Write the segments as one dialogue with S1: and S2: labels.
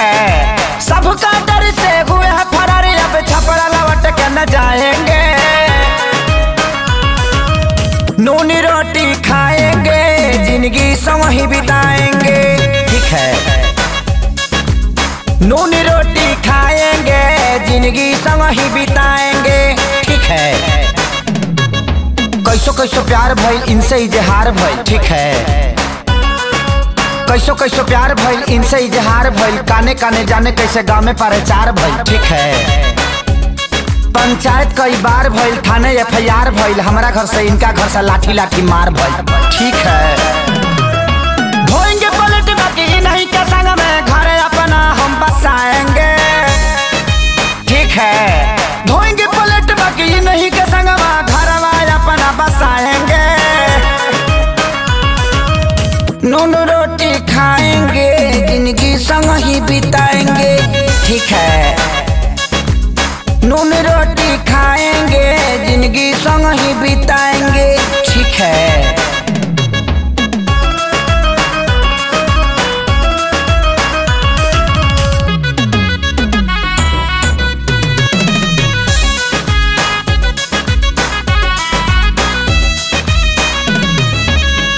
S1: है। सबका डर से हुए हैं फरार, अब छपरा लौट के न जाएंगे। नूनी रोटी खाएंगे, जिंदगी संग ही बिताएंगे। ठीक है, नूनी रोटी खाएंगे, जिंदगी संग ही बिताएंगे। ठीक है, कैसो कैसो प्यार भइल इनसे इजहार भइल। ठीक है, कैसो कैसो प्यार भइल इनसे इजहार भइल। काने काने जाने कैसे गाँव में प्रचार भइल। ठीक है, पंचायत कई बार भइल, थाने FIR भइल। हमारा घर से इनका घर से लाठी लाठी मार भइल। ठीक है, धोएंगे पलट बाकी नहीं के संग में, घर अपना हम बसाएंगे। ठीक है, धोएंगे पलट बाकी नहीं के संग में, घर अपना बसाएंगे। नून रोटी खाएंगे, जिंदगी संग ही बिताएंगे। ठीक है, नून रोटी खाएंगे, जिंदगी संग ही बिताएंगे। ठीक है,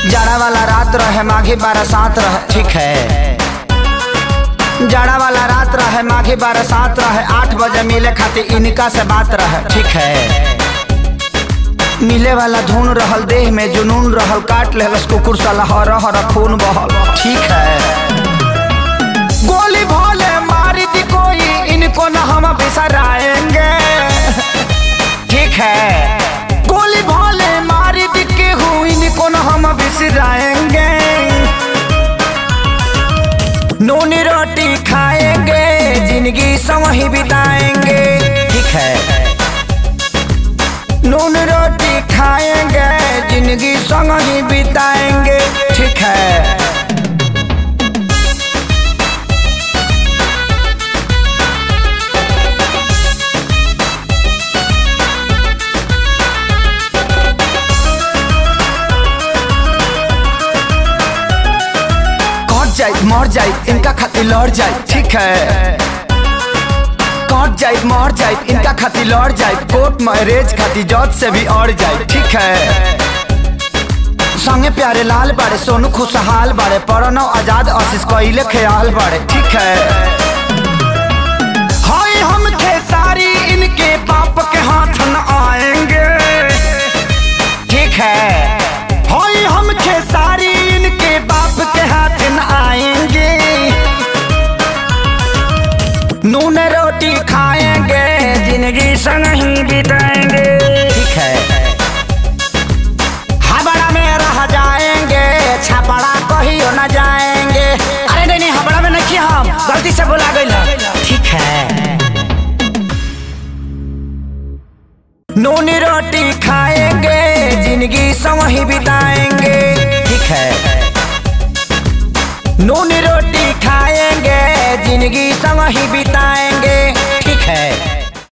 S1: जाड़ा वाला रात रहे माघी बरसात रहे। ठीक है, जाड़ा वाला रात रहे माघी बरसात रहे। 8 बजे मिले खातिर इनका से बात रहे। ठीक है, मिले वाला धुन रहल, देह में जुनून रहल। काट लेलस कुकुर साला हर हर खून बहल। ठीक है, गोली भोले मारी दी कोई, इनको न हम बिसराएंगे। ठीक है, गोली भोले मारी दी केहू, इनको न हम बिसराएंगे। नूनी रोटी खाएंगे, जिंदगी संग ही बिताएंगे। ठीक है, नून रोटी खाएंगे, जिंदगी संग ही बिताएंगे। ठीक है, मर जाए इनका खातिर लड़ जाए। ठीक है, कट जाए मर जाए इनका खातिर लड़ जाए। कोर्ट मैरिज खातिर जज से भी अड़ जाए। ठीक है, संगे प्यारे लाल बाड़े, सोनू खुशहाल बाड़े, प्रणव आजाद आशीष कइले ख्याल बाड़े। ठीक है, हाय हम खेसारी इनके बाप के हाथ न आएंगे। ठीक है, हाय हम खेसारी इनके बाप के हाथ न आएंगे। नून रोटी खाएंगे, जिंदगी संग ही बिताएंगे। ठीक है, हबड़ा में रह जाएंगे, छपड़ा कहियो न जाएंगे। अरे नहीं हबड़ा में नहीं, हम गलती से बोला गई। ठीक है, नून रोटी खाएंगे, जिंदगी संग ही बिताएंगे। ठीक है, नून रोटी खाएंगे, जिंदगी संग ही बिताएंगे।